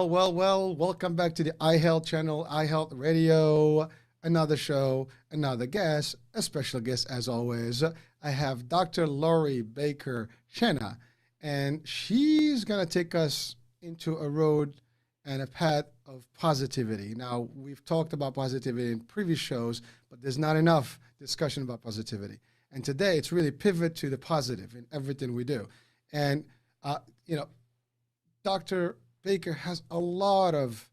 Well, welcome back to the iHealth channel, iHealth Radio. Another show, another guest, a special guest as always. I have Dr. Lori Baker Schena, and she's going to take us into a road and a path of positivity. Now, we've talked about positivity in previous shows, but there's not enough discussion about positivity. And today, it's really pivot to the positive in everything we do. And, uh, you know, Dr. Baker has a lot of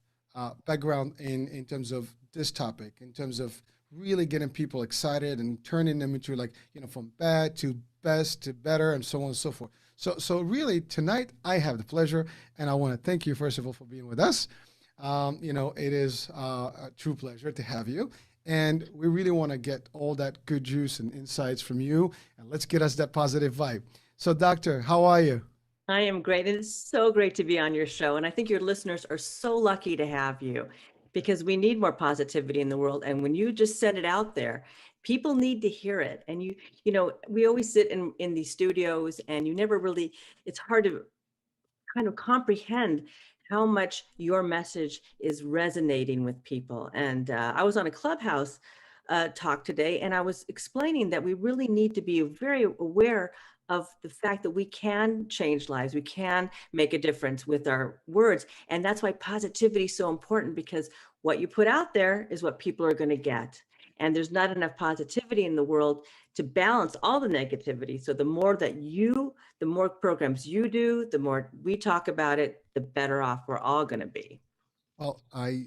background in terms of this topic, in terms of really getting people excited and turning them into like, from bad to best to better and so on and so forth. So really tonight I have the pleasure and I want to thank you first of all for being with us. It is a true pleasure to have you. And we really want to get all that good juice and insights from you. And let's get us that positive vibe. So, Doctor, how are you? I am great. And it's so great to be on your show. And I think your listeners are so lucky to have you because we need more positivity in the world. And when you just set it out there, people need to hear it. And we always sit in these studios and you never really, it's hard to kind of comprehend how much your message is resonating with people. And I was on a Clubhouse talk today, and I was explaining that we really need to be very aware of the fact that we can change lives. We can make a difference with our words. And that's why positivity is so important, because what you put out there is what people are going to get. And there's not enough positivity in the world to balance all the negativity. So the more programs you do, the more we talk about it, the better off we're all going to be. Well, I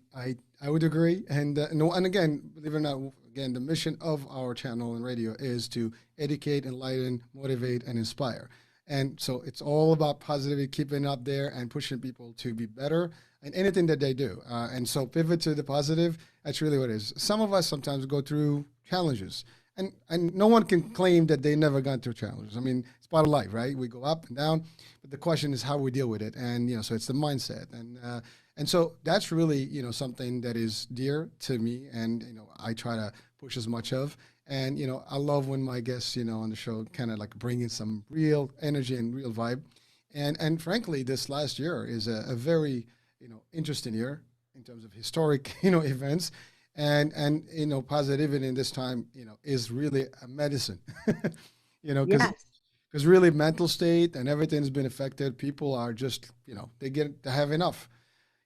would agree, and no, and again, believe it or not, again, the mission of our channel and radio is to educate, enlighten, motivate, and inspire. And so it's all about positivity, keeping it up there and pushing people to be better in anything that they do. And so pivot to the positive. That's really what it is. Some of us sometimes go through challenges, and no one can claim that they never gone through challenges. I mean, it's part of life, right? We go up and down, but the question is how we deal with it. And so it's the mindset. And so that's really, something that is dear to me, and I try to push as much of. And I love when my guests, on the show, kind of like bring in some real energy and real vibe. And frankly, this last year is a very, interesting year in terms of historic, events, and positivity in this time, is really a medicine, because Yes. really mental state and everything's been affected. People are just, they have enough.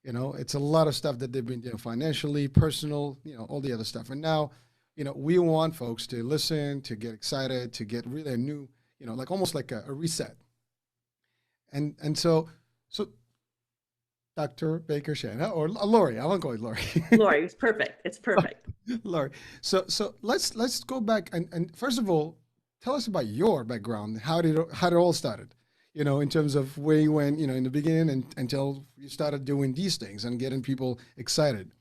It's a lot of stuff that they've been, financially, personal, all the other stuff. And now, we want folks to listen, to get excited, to get really a new, like almost like a reset. And so Dr. Baker Shana or Lori, I won't call it Lori. Lori, it's perfect. It's perfect. Lori. So let's go back and first of all, tell us about your background. How did it all started? In terms of where you went, in the beginning and until you started doing these things and getting people excited.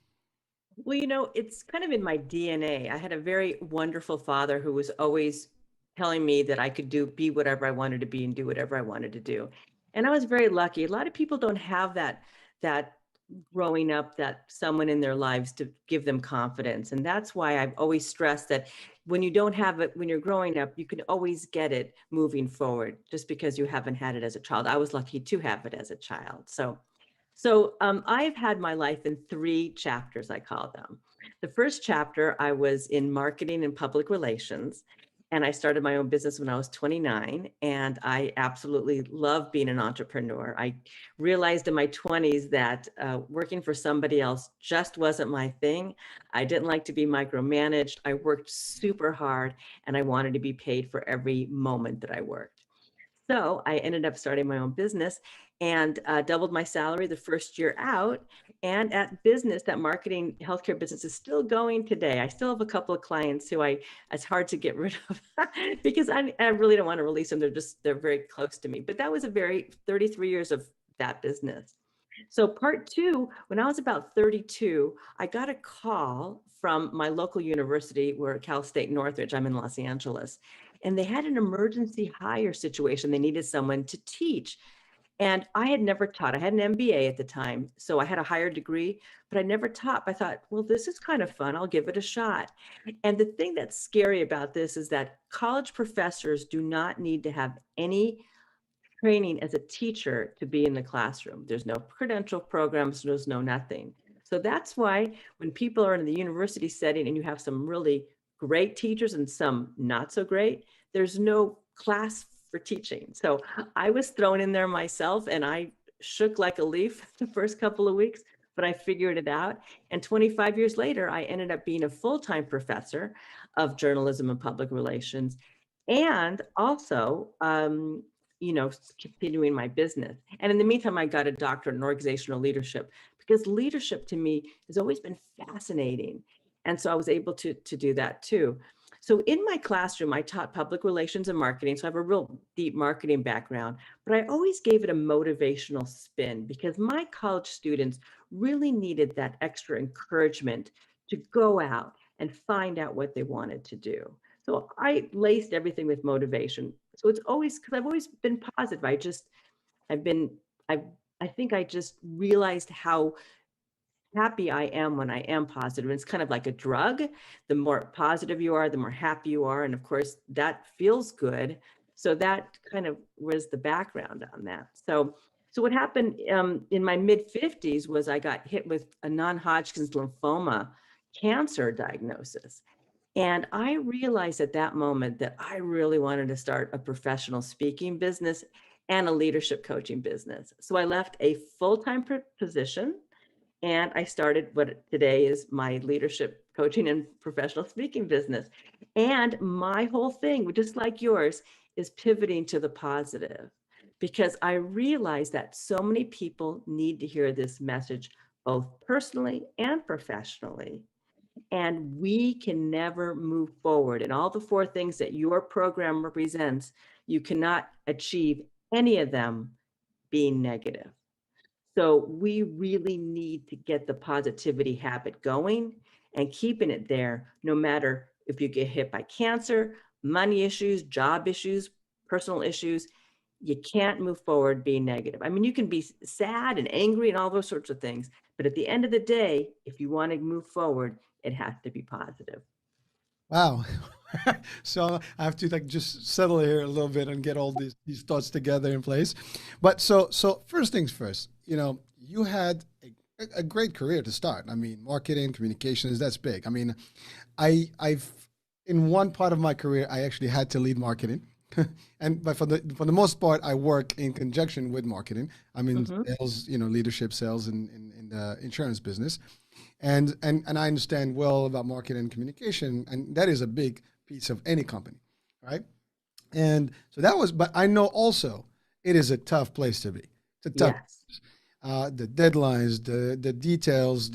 Well, it's kind of in my DNA. I had a very wonderful father who was always telling me that I could be whatever I wanted to be and do whatever I wanted to do. And I was very lucky. A lot of people don't have that growing up, that someone in their lives to give them confidence. And that's why I've always stressed that when you don't have it when you're growing up, you can always get it moving forward just because you haven't had it as a child. I was lucky to have it as a child. So I've had my life in three chapters, I call them. The first chapter, I was in marketing and public relations, and I started my own business when I was 29, and I absolutely love being an entrepreneur. I realized in my 20s that working for somebody else just wasn't my thing. I didn't like to be micromanaged. I worked super hard, and I wanted to be paid for every moment that I worked. So I ended up starting my own business and doubled my salary the first year out. And that marketing healthcare business is still going today. I still have a couple of clients who it's hard to get rid of because I really don't want to release them. They're very close to me. But that was 33 years of that business. So part two, when I was about 32, I got a call from my local university, where Cal State Northridge, I'm in Los Angeles, and they had an emergency hire situation. They needed someone to teach. And I had never taught. I had an MBA at the time, so I had a higher degree, but I never taught. I thought, well, this is kind of fun. I'll give it a shot. And the thing that's scary about this is that college professors do not need to have any training as a teacher to be in the classroom. There's no credential programs, there's no nothing. So that's why when people are in the university setting and you have some really great teachers and some not so great, there's no class for teaching. So I was thrown in there myself and I shook like a leaf the first couple of weeks, but I figured it out. And 25 years later, I ended up being a full-time professor of journalism and public relations, and also, continuing my business. And in the meantime, I got a doctorate in organizational leadership because leadership to me has always been fascinating. And so I was able to do that too. So in my classroom, I taught public relations and marketing. So I have a real deep marketing background, but I always gave it a motivational spin because my college students really needed that extra encouragement to go out and find out what they wanted to do. So I laced everything with motivation. So it's always, because I've always been positive. I've been, I, I think I just realized how happy I am when I am positive. And it's kind of like a drug. The more positive you are, the more happy you are. And of course, that feels good. So that kind of was the background on that. So what happened in my mid 50s was I got hit with a non-Hodgkin's lymphoma cancer diagnosis. And I realized at that moment that I really wanted to start a professional speaking business and a leadership coaching business. So I left a full-time position and I started what today is my leadership coaching and professional speaking business. And my whole thing, just like yours, is pivoting to the positive because I realized that so many people need to hear this message, both personally and professionally. And we can never move forward. And all the four things that your program represents, you cannot achieve any of them being negative. So we really need to get the positivity habit going and keeping it there, no matter if you get hit by cancer, money issues, job issues, personal issues. You can't move forward being negative. I mean, you can be sad and angry and all those sorts of things, but at the end of the day, if you want to move forward, it has to be positive. Wow. So I have to like just settle here a little bit and get all these thoughts together in place. But so first things first, you had a great career to start. I mean, marketing, communications, that's big. I mean, I've in one part of my career I actually had to lead marketing. But for the most part, I work in conjunction with marketing. I'm in sales, leadership sales in the insurance business. And I understand well about marketing and communication, and that is a big piece of any company, right? And so that was, but I know also it is a tough place to be. It's a tough, Yes. the deadlines, the details,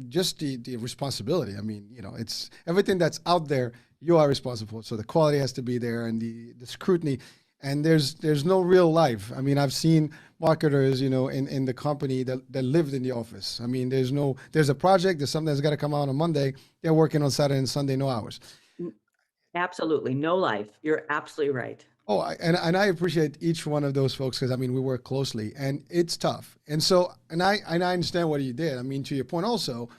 just the responsibility. I mean, it's everything that's out there. You are responsible, so the quality has to be there, and the scrutiny. And there's no real life. I mean, I've seen marketers, in the company that lived in the office. I mean, there's a project, there's something that's got to come out on Monday. They're working on Saturday and Sunday, no hours. Absolutely. No life. You're absolutely right. Oh, and I appreciate each one of those folks because I mean we work closely and it's tough. And so I understand what you did. I mean, to your point also,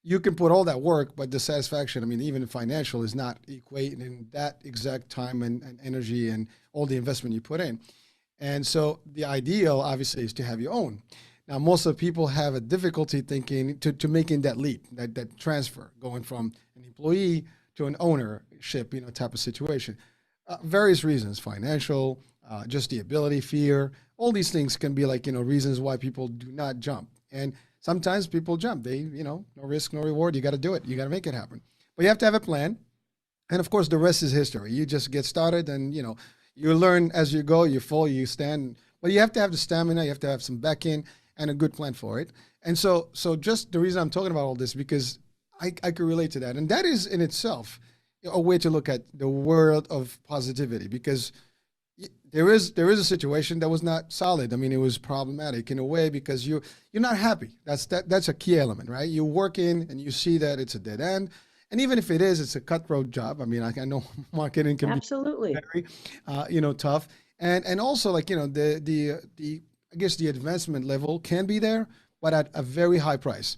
you can put all that work, but the satisfaction, I mean, even financial is not equating that exact time and energy and all the investment you put in. And so the ideal obviously is to have your own. Now, most of the people have a difficulty thinking to making that leap, that transfer, going from an employee to an ownership, type of situation. Various reasons, financial, just the ability, fear, all these things can be like, reasons why people do not jump. And sometimes people jump. They, no risk, no reward. You got to do it. You got to make it happen. But you have to have a plan. And of course, the rest is history. You just get started and, you learn as you go, you fall, you stand. But you have to have the stamina. You have to have some backing and a good plan for it. And so just the reason I'm talking about all this, because I could relate to that. And that is in itself a way to look at the world of positivity, because there is a situation that was not solid. I mean, it was problematic in a way because you're not happy. That's a key element, right? You work in and you see that it's a dead end. And even if it is, it's a cutthroat job. I mean, I know marketing can Absolutely. be very, tough. And also like, the I guess the advancement level can be there, but at a very high price.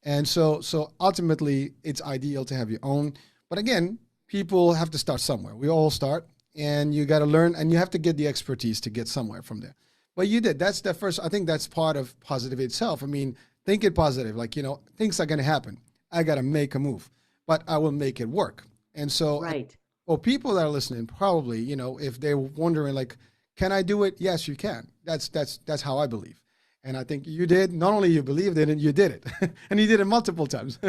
And so ultimately it's ideal to have your own. But again, people have to start somewhere. We all start. and you got to learn, and you have to get the expertise to get somewhere from there. But you did. That's the first. I think that's part of positive itself. I mean, think it positive. Like, things are going to happen. I got to make a move, but I will make it work. And so, Right. for people that are listening, probably, if they're wondering, like, can I do it? Yes, you can. That's how I believe. And I think you did. Not only you believed it, and you did it, and you did it multiple times.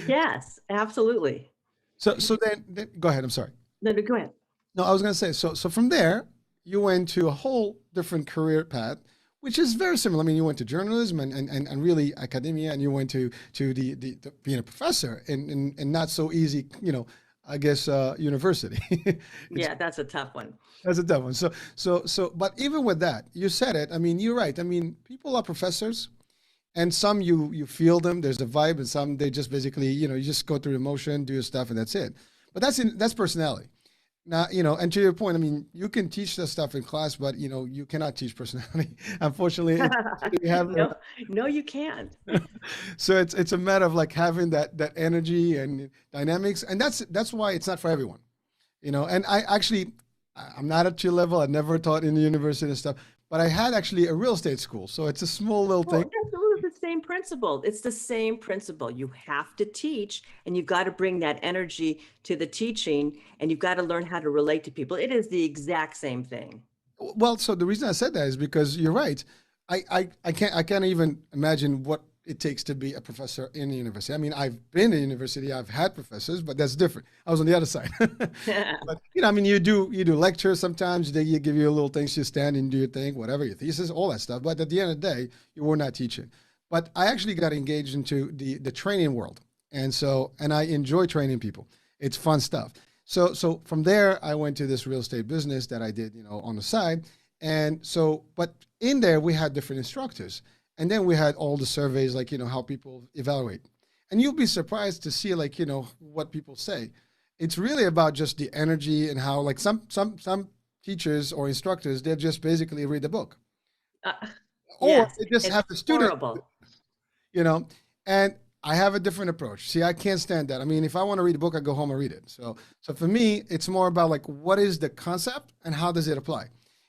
Yes, absolutely. So then go ahead. I'm sorry. No, no, go ahead. No, I was going to say, so from there, you went to a whole different career path, which is very similar. I mean, you went to journalism and really academia, and you went to the being a professor in not so easy, I guess, university. It's Yeah, that's a tough one. That's a tough one. But even with that, you said it. I mean, you're right. I mean, people are professors, and some you feel them. There's a vibe, and some they just basically, you just go through emotion, do your stuff, and that's it. But that's personality. Now, and to your point, I mean, you can teach this stuff in class, but you cannot teach personality. Unfortunately, you have No, no, you can't. so it's a matter of like having that energy and dynamics, and that's why it's not for everyone. And I'm not at your level. I never taught in the university and stuff, but I had actually a real estate school, so it's a small little Well, thing. that's really the same principle. It's the same principle. You have to teach, and you've got to bring that energy to the teaching, and you've got to learn how to relate to people. It is the exact same thing. Well, so the reason I said that is because you're right. I can't even imagine what it takes to be a professor in a university. I mean, I've been in university, I've had professors, but that's different. I was on the other side. But I mean, you do lectures sometimes. They give you a little things, you stand and do your thing, whatever your thesis, all that stuff. But at the end of the day, you were not teaching. But I actually got engaged into the training world, and I enjoy training people. It's fun stuff. So from there, I went to this real estate business that I did, on the side. And so, but in there, we had different instructors. And then we had all the surveys, like, how people evaluate. And you'll be surprised to see, like, what people say. It's really about just the energy and how, like, some teachers or instructors, they just basically read the book, Uh, or yes, they just it's have the student, horrible. you know, and I have a different approach. See, I can't stand that. I mean, if I want to read a book, I go home and read it. So for me, it's more about like what is the concept and how does it apply,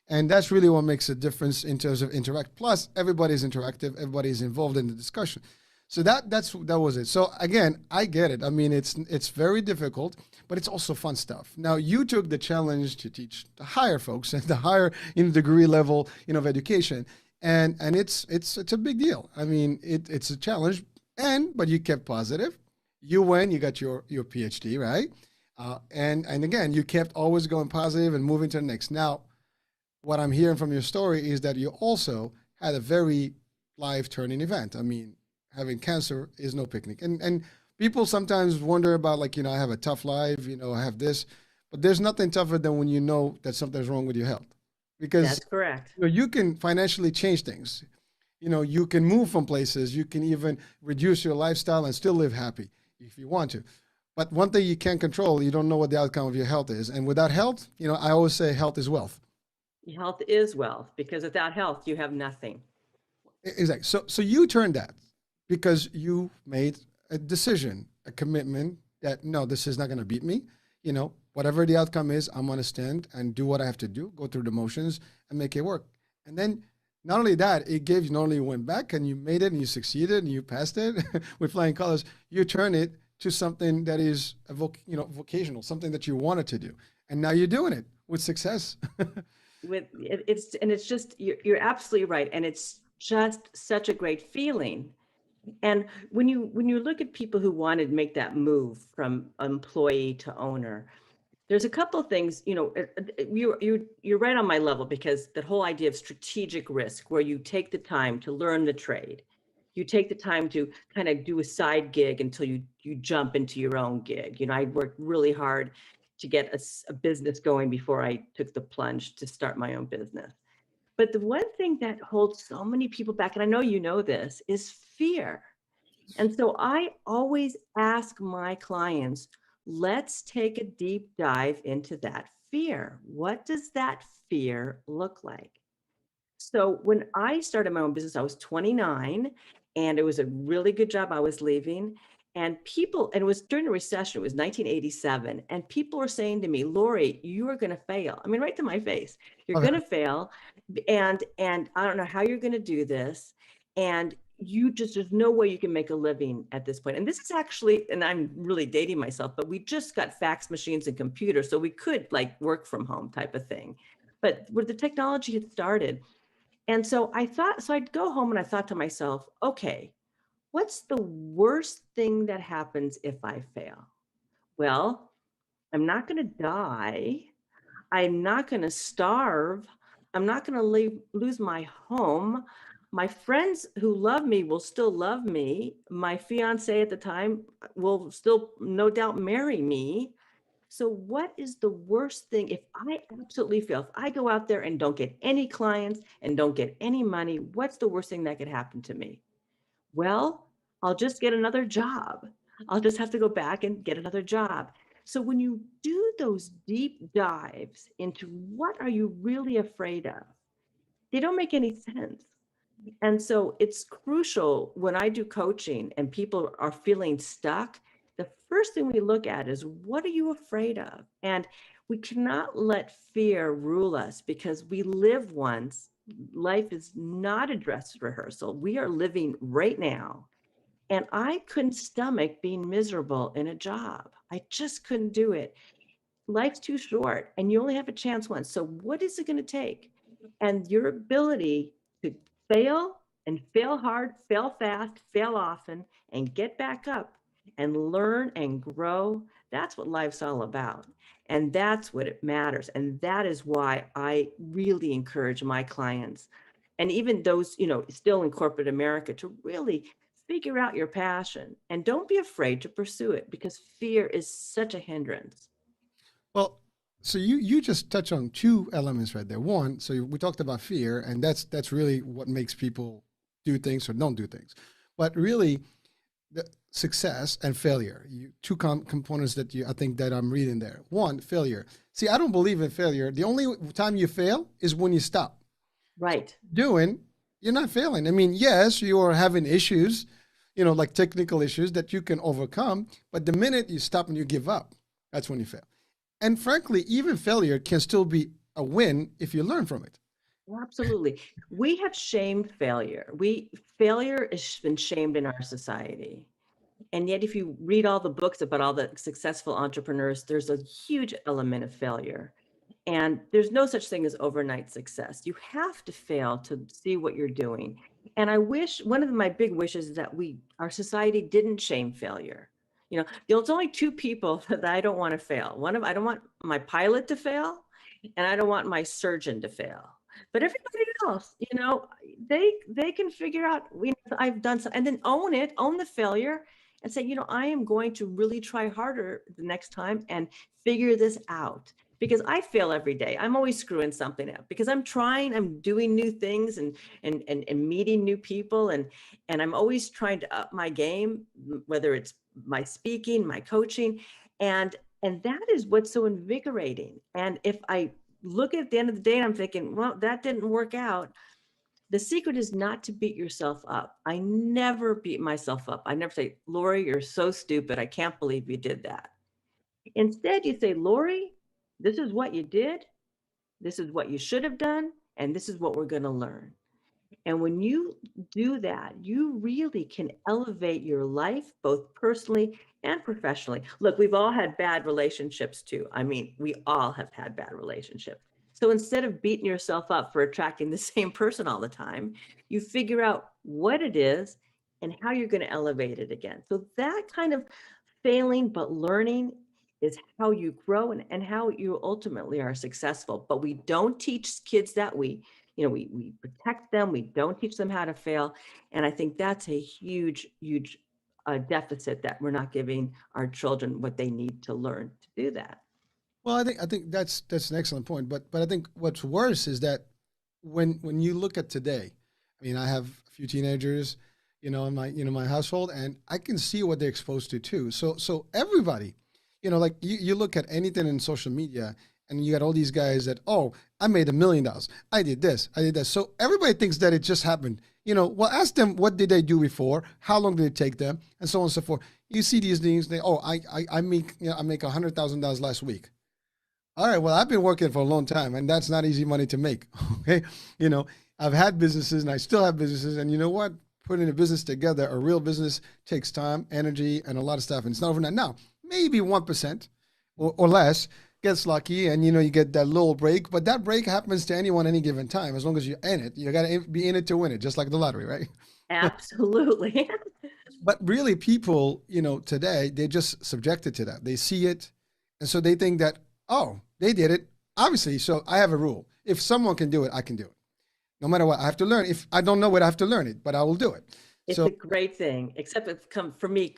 and that's really what makes a difference in terms of interact. Plus, everybody's interactive, everybody's involved in the discussion. So that was it. So again, I get it. I mean, it's very difficult, but it's also fun stuff. Now, you took the challenge to teach the higher folks and the higher degree level of education, and it's a big deal. I mean, it's a challenge, but you kept positive. You went, you got your PhD, right? And again, you kept always going positive and moving to the next. Now, what I'm hearing from your story is that you also had a very life turning event. I mean, having cancer is no picnic. And people sometimes wonder about, like, I have a tough life, I have this, but there's nothing tougher than when you know that something's wrong with your health. Because That's correct. you can financially change things. You can move from places, you can even reduce your lifestyle and still live happy if you want to. But one thing you can't control, you don't know what the outcome of your health is. And without health, I always say health is wealth. Health is wealth, because without health, you have nothing. Exactly. So you turned that because you made a decision, a commitment that no, this is not going to beat me. Whatever the outcome is, I'm going to stand and do what I have to do, go through the motions and make it work. And then not only that, it gave you, not only you went back and you made it and you succeeded and you passed it with flying colors, you turn it to something that is vocational, something that you wanted to do. And now you're doing it with success. It's just, you're absolutely right, and it's just such a great feeling. And when you look at people who want to make that move from employee to owner, there's a couple of things. You're right on my level, because that whole idea of strategic risk, where you take the time to learn the trade, you take the time to kind of do a side gig until you jump into your own gig. I worked really hard to get a business going before I took the plunge to start my own business. But the one thing that holds so many people back, and I know you know this, is fear. And so I always ask my clients, let's take a deep dive into that fear. What does that fear look like? So when I started my own business, I was 29, and it was a really good job I was leaving. And people, and it was during the recession, it was 1987, and people were saying to me, Lori, you are going to fail. I mean, right to my face, you're going Okay. to fail. And I don't know how you're going to do this. And you just, there's no way you can make a living at this point. And this is actually, and I'm really dating myself, but we just got fax machines and computers, so we could like work from home type of thing. But where the technology had started. And so I thought, so I'd go home and I thought to myself, okay, what's the worst thing that happens if I fail? Well, I'm not going to die. I'm not going to starve. I'm not going to lose my home. My friends who love me will still love me. My fiance at the time will still, no doubt, marry me. So, what is the worst thing if I absolutely fail? If I go out there and don't get any clients and don't get any money, what's the worst thing that could happen to me? Well, I'll just get another job. I'll just have to go back and get another job. So when you do those deep dives into what are you really afraid of, they don't make any sense. And so it's crucial when I do coaching and people are feeling stuck, the first thing we look at is what are you afraid of? And we cannot let fear rule us because we live once. Life is not a dress rehearsal. We are living right now. And I couldn't stomach being miserable in a job. I just couldn't do it. Life's too short and you only have a chance once. So, what is it going to take? And your ability to fail and fail hard, fail fast, fail often, and get back up and learn and grow. That's what life's all about. And that's what it matters. And that is why I really encourage my clients and even those, still in corporate America to really figure out your passion and don't be afraid to pursue it because fear is such a hindrance. Well, so you just touch on two elements right there. One, so we talked about fear, and that's really what makes people do things or don't do things. But really, the success and failure, two components that I think that I'm reading there. One, failure. See, I don't believe in failure. The only time you fail is when you stop. So Right. doing, you're not failing. I mean, yes, you are having issues, like technical issues that you can overcome. But the minute you stop and you give up, that's when you fail. And frankly, even failure can still be a win if you learn from it. Absolutely. We have shamed failure. Failure has been shamed in our society. And yet, if you read all the books about all the successful entrepreneurs, there's a huge element of failure. And there's no such thing as overnight success. You have to fail to see what you're doing. And I wish one of my big wishes is that our society didn't shame failure. There's only two people that I don't want to fail. I don't want my pilot to fail, and I don't want my surgeon to fail. But everybody else, they can figure out, I've done something, and then own the failure and say, I am going to really try harder the next time and figure this out because I fail every day. I'm always screwing something up because I'm doing new things and meeting new people and I'm always trying to up my game, whether it's my speaking, my coaching, and that is what's so invigorating. And if I look at the end of the day and I'm thinking, well, that didn't work out. The secret is not to beat yourself up. I never beat myself up. I never say, Lori, you're so stupid. I can't believe you did that. Instead, you say, Lori, this is what you did. This is what you should have done. And this is what we're going to learn. And when you do that, you really can elevate your life, both personally and professionally. Look, we've all had bad relationships too. I mean, we all have had bad relationships. So instead of beating yourself up for attracting the same person all the time, you figure out what it is and how you're going to elevate it again. So that kind of failing but learning is how you grow and how you ultimately are successful. But we don't teach kids that. We protect them. We don't teach them how to fail. And I think that's a huge deficit that we're not giving our children what they need to learn to do that. Well, I think that's an excellent point. But I think what's worse is that when you look at today, I mean, I have a few teenagers, in my household, and I can see what they're exposed to too. So everybody, like you look at anything in social media, and you got all these guys that, oh, I made $1 million. I did this, I did that. So everybody thinks that it just happened. Well, ask them what did they do before, how long did it take them, and so on and so forth. You see these things. I make I make $100,000 last week. All right. Well, I've been working for a long time, and that's not easy money to make. Okay. You know, I've had businesses, and I still have businesses, and you know what? Putting a business together, a real business, takes time, energy, and a lot of stuff. And it's not overnight. Now, maybe 1% or less gets lucky, and you get that little break. But that break happens to anyone any given time. As long as you're in it, you got to be in it to win it, just like the lottery, right? Absolutely. But really, people, today, they're just subjected to that. They see it. And so they think that, oh, they did it. Obviously, so I have a rule. If someone can do it, I can do it. No matter what, I have to learn. If I don't know it, I have to learn it, but I will do it. It's So a great thing, except it's come for me,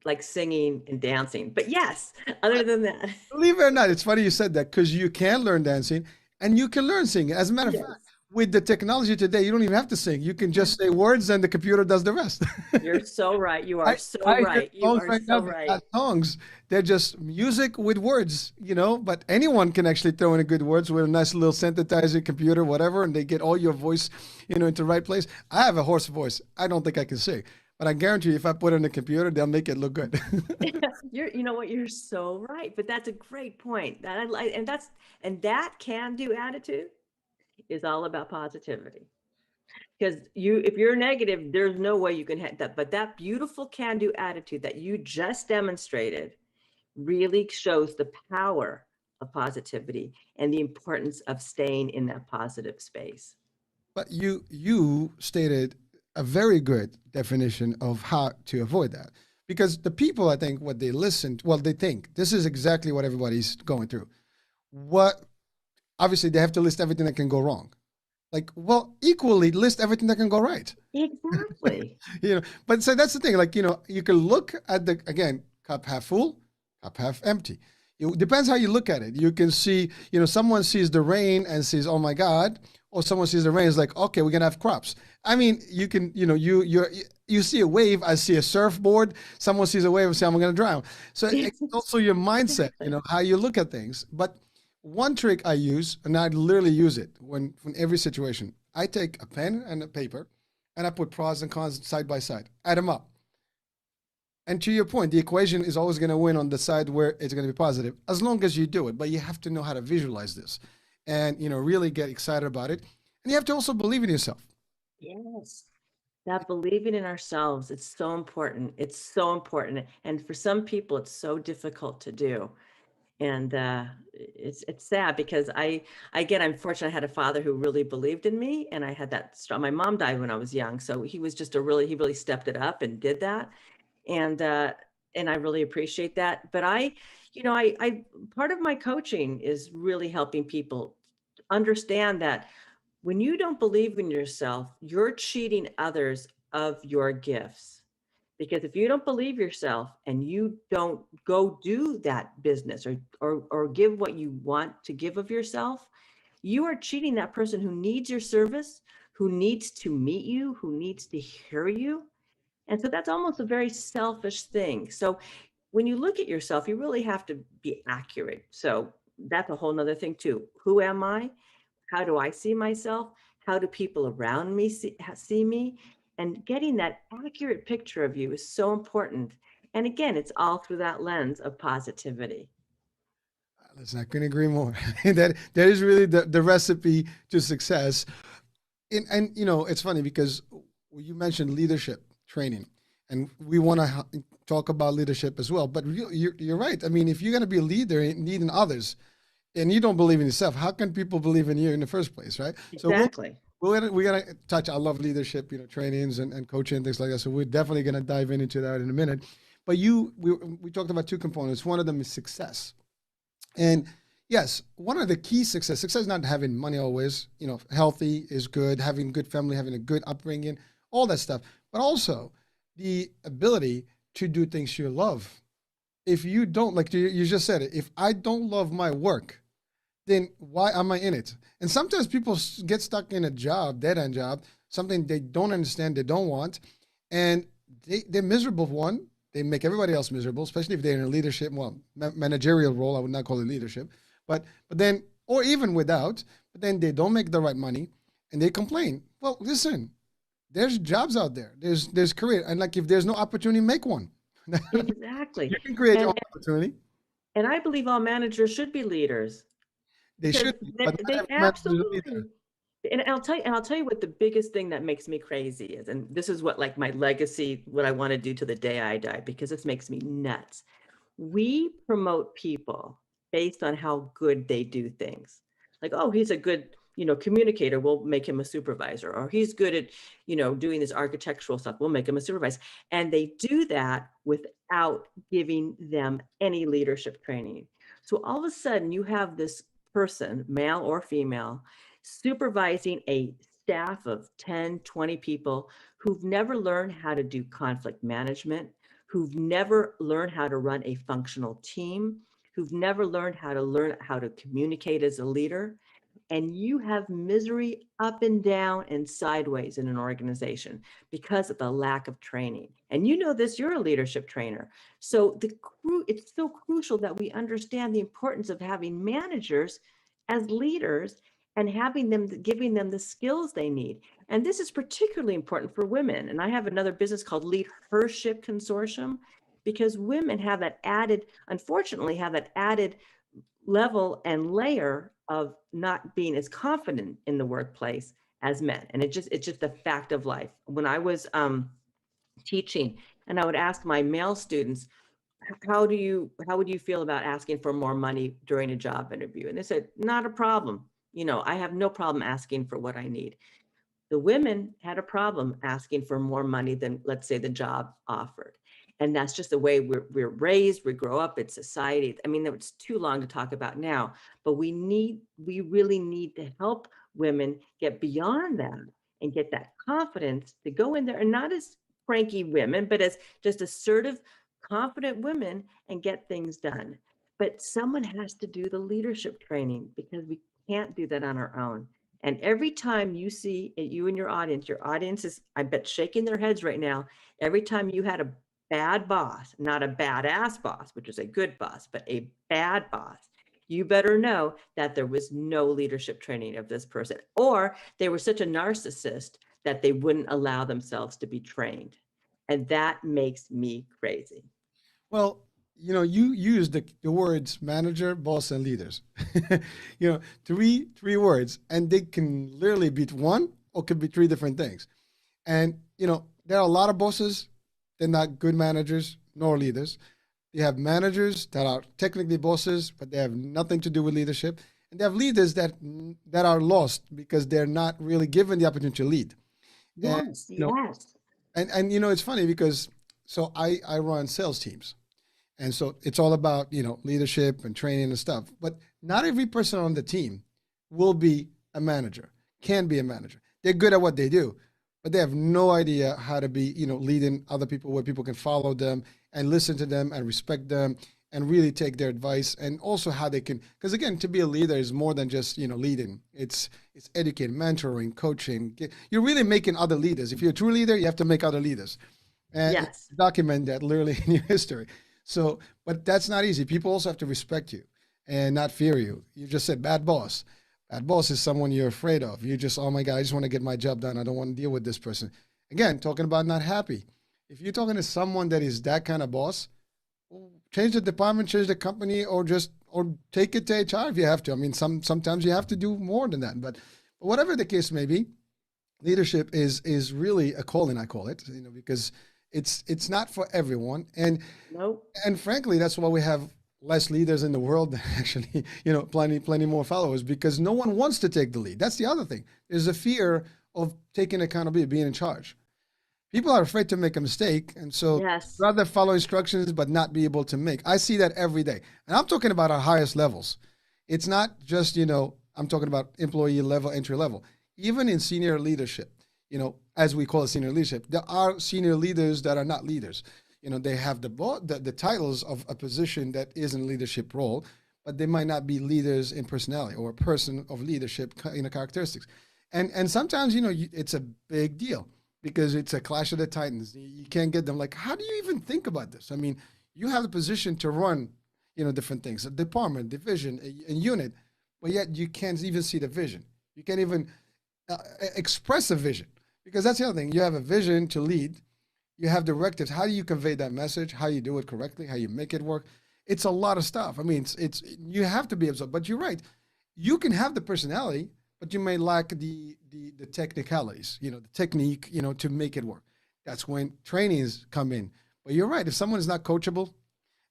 like singing and dancing. But yes, other than that, believe it or not, it's funny you said that because you can learn dancing and you can learn singing. As a matter of fact, yes, with the technology today, you don't even have to sing. You can just say words and the computer does the rest. you're so right. You are I, so I hear right. You songs are right now so that right. got songs. They're just music with words, but anyone can actually throw in a good words with a nice little synthesizer, computer, whatever, and they get all your voice, into the right place. I have a hoarse voice. I don't think I can sing, but I guarantee you, if I put it in the computer, they'll make it look good. You know what? You're so right. But that's a great point. That I like, and that can-do attitude is all about positivity. Because if you're negative, there's no way you can have that. But that beautiful can-do attitude that you just demonstrated really shows the power of positivity and the importance of staying in that positive space. But you stated a very good definition of how to avoid that. Because the people, I think, what they listen, well, they think this is exactly what everybody's going through. What Obviously they have to list everything that can go wrong. Like, well, equally list everything that can go right. Exactly. But so that's the thing. Like, you can look at the again, cup half full, cup half empty. It depends how you look at it. You can see, someone sees the rain and says, "Oh my God," or someone sees the rain is like, "Okay, we're gonna have crops." I mean, you can, you see a wave, I see a surfboard. Someone sees a wave and say, "I'm gonna drown." So it's also your mindset, Exactly. how you look at things. But one trick I use, and I literally use it when in every situation, I take a pen and a paper, and I put pros and cons side by side, add them up. And to your point, the equation is always going to win on the side where it's going to be positive, as long as you do it. But you have to know how to visualize this, and really get excited about it. And you have to also believe in yourself. Yes. That believing in ourselves, it's so important. It's so important. And for some people, it's so difficult to do. And it's sad because again, I'm fortunate I had a father who really believed in me, and I had that strong. My mom died when I was young, so he was just he really stepped it up and did that. And and I really appreciate that. But I part of my coaching is really helping people understand that when you don't believe in yourself, you're cheating others of your gifts. Because if you don't believe yourself and you don't go do that business or give what you want to give of yourself, you are cheating that person who needs your service, who needs to meet you, who needs to hear you. And so that's almost a very selfish thing. So when you look at yourself, you really have to be accurate. So that's a whole nother thing too. Who am I? How do I see myself? How do people around me see me? And getting that accurate picture of you is so important. And again, it's all through that lens of positivity. Listen, I couldn't agree more. That is really the recipe to success. And it's funny because you mentioned leadership training, and we want to talk about leadership as well. But you're right. I mean, if you're going to be a leader in leading others, and you don't believe in yourself, how can people believe in you in the first place, right? So Exactly. we're gonna touch. I love leadership, trainings and coaching and things like that. So we're definitely gonna dive into that in a minute. But we talked about two components. One of them is success, and yes, one of the key success is not having money always. Healthy is good, having good family, having a good upbringing, all that stuff. But also the ability to do things you love. If you don't, like you just said it, if I don't love my work, then why am I in it? And sometimes people get stuck in a job, dead end job, something they don't understand, they don't want, and they're miserable. One, they make everybody else miserable, especially if they're in a leadership, well, managerial role. I would not call it leadership, but then, or even without, but then they don't make the right money, and they complain. Well, listen, there's jobs out there, there's career, and like if there's no opportunity, make one. Exactly. You can create your And own opportunity. and I believe all managers should be leaders They because should be, but not they every manager is a leader. absolutely. And I'll tell you what the biggest thing that makes me crazy is, and this is what like my legacy, what I want to do to the day I die, because this makes me nuts. We promote people based on how good they do things. Like, oh, he's a good, communicator, we'll make him a supervisor. Or he's good at, doing this architectural stuff, we'll make him a supervisor. And they do that without giving them any leadership training. So all of a sudden you have this person, male or female, supervising a staff of 10, 20 people who've never learned how to do conflict management, who've never learned how to run a functional team, who've never learned how to communicate as a leader. And you have misery up and down and sideways in an organization because of the lack of training. And you know this, you're a leadership trainer. So it's so crucial that we understand the importance of having managers as leaders and giving them the skills they need. And this is particularly important for women. And I have another business called Lead Hership Consortium, because women have that added, unfortunately, have that added level and layer of not being as confident in the workplace as men. And it's just a fact of life. When I was teaching, and I would ask my male students, how would you feel about asking for more money during a job interview? And they said, not a problem. I have no problem asking for what I need. The women had a problem asking for more money than, let's say, the job offered. And that's just the way we're raised, we grow up, it's society. I mean, it's too long to talk about now, but we really need to help women get beyond that and get that confidence to go in there, and not as cranky women, but as just assertive, confident women, and get things done. But someone has to do the leadership training, because we can't do that on our own. And every time you see it, you and your audience is, I bet, shaking their heads right now. Every time you had a bad boss, not a badass boss, which is a good boss, but a bad boss, you better know that there was no leadership training of this person, or they were such a narcissist that they wouldn't allow themselves to be trained. And that makes me crazy. Well, you use the words manager, boss, and leaders. Three words, and they can literally be one or could be three different things. And there are a lot of bosses. They're not good managers nor leaders. You have managers that are technically bosses, but they have nothing to do with leadership. And they have leaders that are lost because they're not really given the opportunity to lead. And Yes, you know, yes. and it's funny because so I run sales teams. And so it's all about, leadership and training and stuff. But not every person on the team will be a manager, can be a manager. They're good at what they do, but they have no idea how to be, leading other people where people can follow them and listen to them and respect them and really take their advice, and also how they can, because again, to be a leader is more than just, leading. It's educating, mentoring, coaching. You're really making other leaders. If you're a true leader, you have to make other leaders and Yes. document that literally in your history. So, but that's not easy. People also have to respect you and not fear you. You just said bad boss. Bad boss is someone you're afraid of. You just, oh my God, I just want to get my job done. I don't want to deal with this person. Again, talking about not happy. If you're talking to someone that is that kind of boss, change the department, change the company, or take it to HR if you have to. I mean, sometimes you have to do more than that. But whatever the case may be, leadership is really a calling, I call it, because it's not for everyone. Nope. And frankly, that's why we have less leaders in the world than actually, plenty more followers, because no one wants to take the lead. That's the other thing. There's a fear of taking accountability, being in charge. People are afraid to make a mistake, and so Yes. rather follow instructions but not be able to make. I see that every day. And I'm talking about our highest levels. It's not just, I'm talking about employee level, entry level. Even in senior leadership, as we call it senior leadership, there are senior leaders that are not leaders. They have the titles of a position that is in a leadership role, but they might not be leaders in personality or a person of leadership, characteristics. And sometimes, it's a big deal because it's a clash of the titans. You can't get them. Like, how do you even think about this? I mean, you have the position to run, different things, a department, division, a unit, but yet you can't even see the vision. You can't even express a vision, because that's the other thing. You have a vision to lead, You have directives. How do you convey that message? How you do it correctly? How you make it work? It's a lot of stuff. I mean, it's you have to be absorbed. But you're right. You can have the personality, but you may lack the technicalities. The technique. To make it work. That's when trainings come in. But you're right. If someone is not coachable,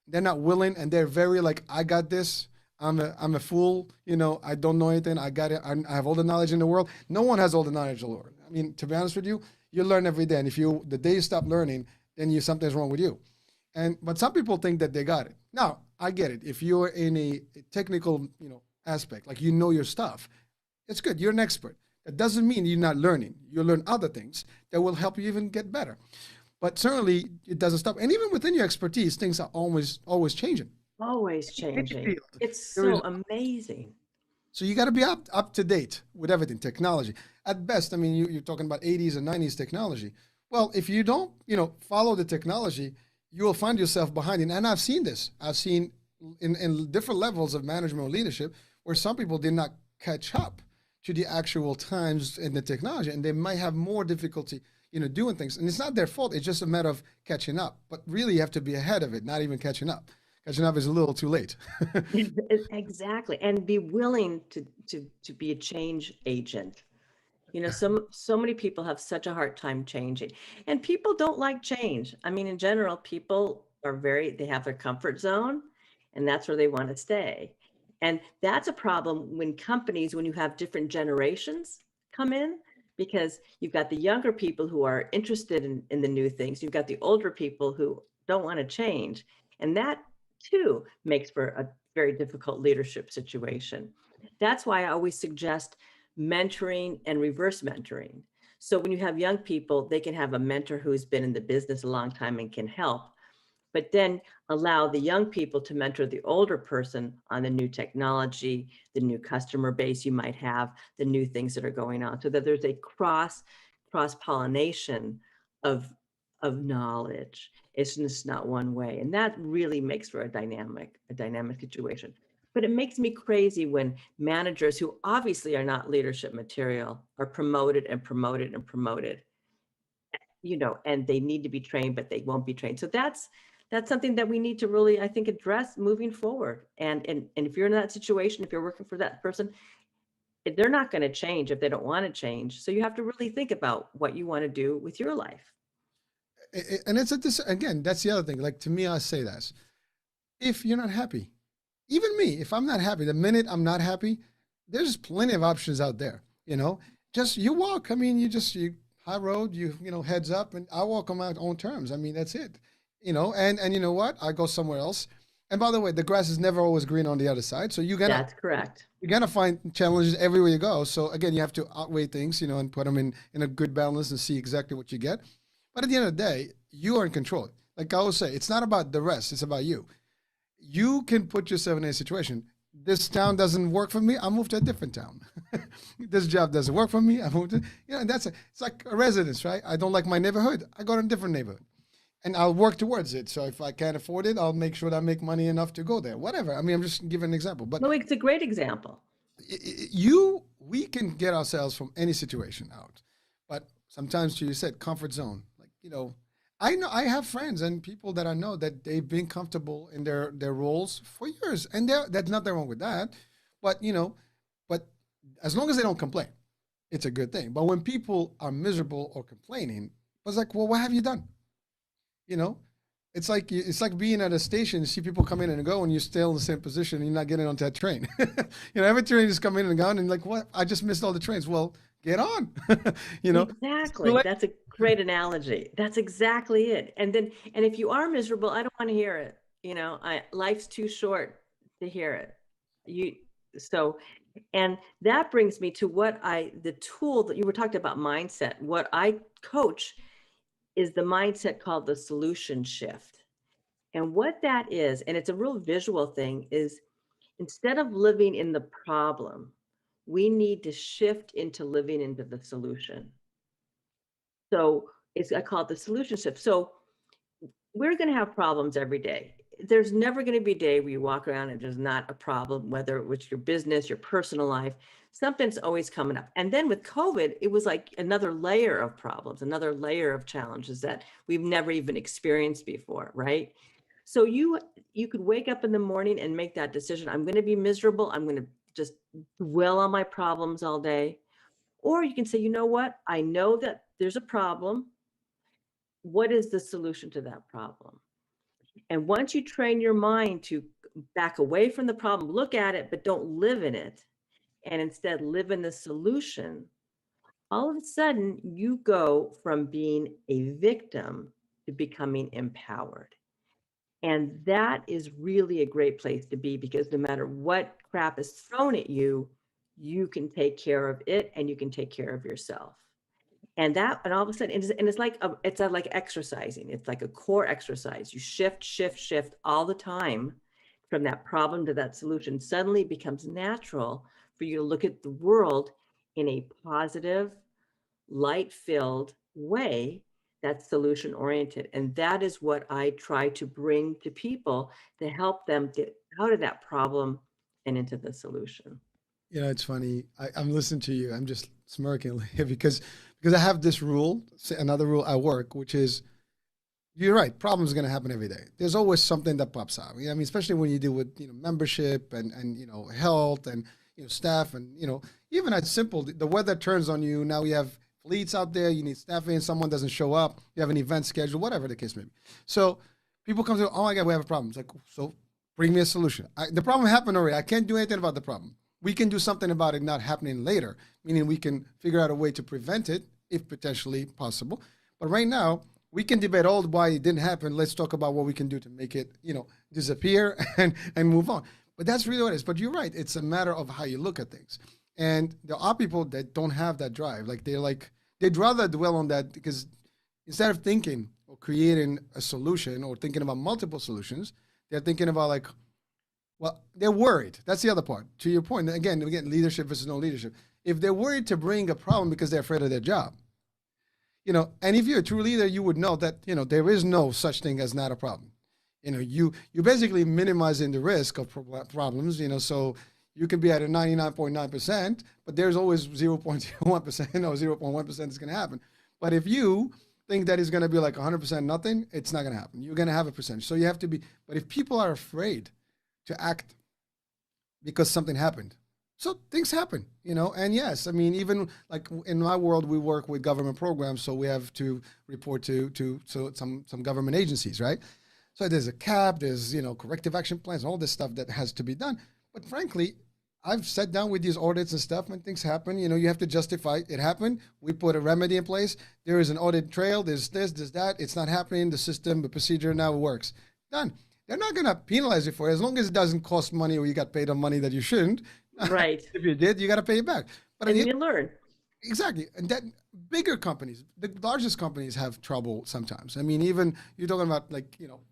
they're not willing, and they're very like, I got this. I'm a fool. I don't know anything. I got it. I have all the knowledge in the world. No one has all the knowledge in the world. I mean, to be honest with you, you learn every day. And if the day you stop learning, then something's wrong with you. But some people think that they got it. Now, I get it. If you're in a technical, aspect, like your stuff, it's good. You're an expert. That doesn't mean you're not learning. You learn other things that will help you even get better. But certainly it doesn't stop. And even within your expertise, things are always changing. Always changing. It's There is so amazing. So you got to be up to date with everything, technology. At best, I mean, you're talking about 80s and 90s technology. Well, if you don't, follow the technology, you will find yourself behind it. And I've seen this. I've seen in different levels of management or leadership where some people did not catch up to the actual times in the technology, and they might have more difficulty, doing things. And it's not their fault. It's just a matter of catching up. But really, you have to be ahead of it, not even catching up. Catching up is a little too late. Exactly. And be willing to be a change agent. So many people have such a hard time changing, and people don't like change. I mean, in general, people they have their comfort zone, and that's where they want to stay. And that's a problem when you have different generations come in, because you've got the younger people who are interested in the new things. You've got the older people who don't want to change. And that too makes for a very difficult leadership situation. That's why I always suggest mentoring and reverse mentoring. So when you have young people, they can have a mentor who's been in the business a long time and can help, but then allow the young people to mentor the older person on the new technology, the new customer base you might have, the new things that are going on, so that there's a cross pollination of knowledge. It's just not one way. And that really makes for a dynamic situation. But it makes me crazy when managers who obviously are not leadership material are promoted and promoted and promoted, and they need to be trained, but they won't be trained. So that's something that we need to really, I think, address moving forward. And if you're in that situation, if you're working for that person, they're not going to change if they don't want to change. So you have to really think about what you want to do with your life. And again, that's the other thing. Like, to me, I say this: if you're not happy, even me, if I'm not happy, the minute I'm not happy, there's plenty of options out there. Just you walk. I mean, you high road. Heads up, and I walk on my own terms. I mean, that's it. And you know what? I go somewhere else. And by the way, the grass is never always green on the other side. So That's correct. You're gonna find challenges everywhere you go. So again, you have to outweigh things, and put them in a good balance and see exactly what you get. But at the end of the day, you are in control. Like I always say, it's not about the rest, it's about you. You can put yourself in a situation. This town doesn't work for me, I'll move to a different town. This job doesn't work for me, I move to, and it's like a residence, right? I don't like my neighborhood, I go to a different neighborhood. And I'll work towards it. So if I can't afford it, I'll make sure that I make money enough to go there. Whatever. I mean, I'm just giving an example. But No, it's a great example. we can get ourselves from any situation out. But sometimes, you said, comfort zone. Like, I know I have friends and people that I know that they've been comfortable in their roles for years, and that's nothing wrong with that. But but as long as they don't complain, it's a good thing. But when people are miserable or complaining, it's like, well, what have you done? You know, it's like being at a station. You see people come in and go, and you're still in the same position. And you're not getting onto that train. Every train just come in and gone, and like, what? I just missed all the trains. Well, get on. Exactly. That's a great analogy. That's exactly it. And if you are miserable, I don't want to hear it. Life's too short to hear it. And that brings me to the tool that you were talking about, mindset. What I coach is the mindset called the solution shift. And what that is, and it's a real visual thing, is instead of living in the problem, we need to shift into living into the solution. So I call it the solution shift. So we're going to have problems every day. there's never going to be a day where you walk around and there's not a problem, whether it was your business, your personal life, something's always coming up. And then with COVID, it was like another layer of problems, another layer of challenges that we've never even experienced before, right? So you could wake up in the morning and make that decision. I'm going to be miserable. I'm going to just dwell on my problems all day. Or you can say, you know what? I know that there's a problem. What is the solution to that problem? And once you train your mind to back away from the problem, look at it, but don't live in it, and instead live in the solution, all of a sudden you go from being a victim to becoming empowered. And that is really a great place to be, because no matter what crap is thrown at you, you can take care of it and you can take care of yourself. And all of a sudden, it's like like exercising. It's like a core exercise. You shift all the time from that problem to that solution. Suddenly it becomes natural for you to look at the world in a positive, light-filled way that's solution oriented. And that is what I try to bring to people to help them get out of that problem and into the solution. You know, it's funny. I'm listening to you. I'm just smirking because I have this rule, another rule at work, which is you're right. Problems are going to happen every day. There's always something that pops out. I mean, especially when you deal with membership and health and staff and even as simple the weather turns on you. Now we have fleets out there. You need staffing. Someone doesn't show up. You have an event schedule, whatever the case may be. So people come to, oh my God, we have a problem. It's like, so bring me a solution. The problem happened already. I can't do anything about the problem. We can do something about it not happening later, meaning we can figure out a way to prevent it if potentially possible. But right now, we can debate all why it didn't happen. Let's talk about what we can do to make it, disappear and move on. But that's really what it is. But you're right. It's a matter of how you look at things. And there are people that don't have that drive. They'd rather dwell on that, because instead of thinking or creating a solution or thinking about multiple solutions, they're thinking about well, they're worried. That's the other part. To your point, again, leadership versus no leadership. If they're worried to bring a problem because they're afraid of their job, and if you're a true leader, you would know that, there is no such thing as not a problem. You're basically minimizing the risk of problems, so you can be at a 99.9%, but there's always 0.01% or 0.1% that's going to happen. But if you think that is going to be like 100% nothing, it's not going to happen. You're going to have a percentage. So you have to be, but if people are afraid to act because something happened, so things happen, and yes, I mean, even like in my world, we work with government programs, so we have to report to some government agencies, right? So there's a cap, there's corrective action plans, all this stuff that has to be done. But frankly, I've sat down with these audits and stuff, and things happen. You have to justify it happened. We put a remedy in place. There is an audit trail. There's this, there's that. It's not happening. The system, the procedure now works. Done. They're not going to penalize you for it as long as it doesn't cost money or you got paid on money that you shouldn't. Right. If you did, you got to pay it back. But and you learn. Exactly. And that bigger companies, the largest companies have trouble sometimes. I mean, even you're talking about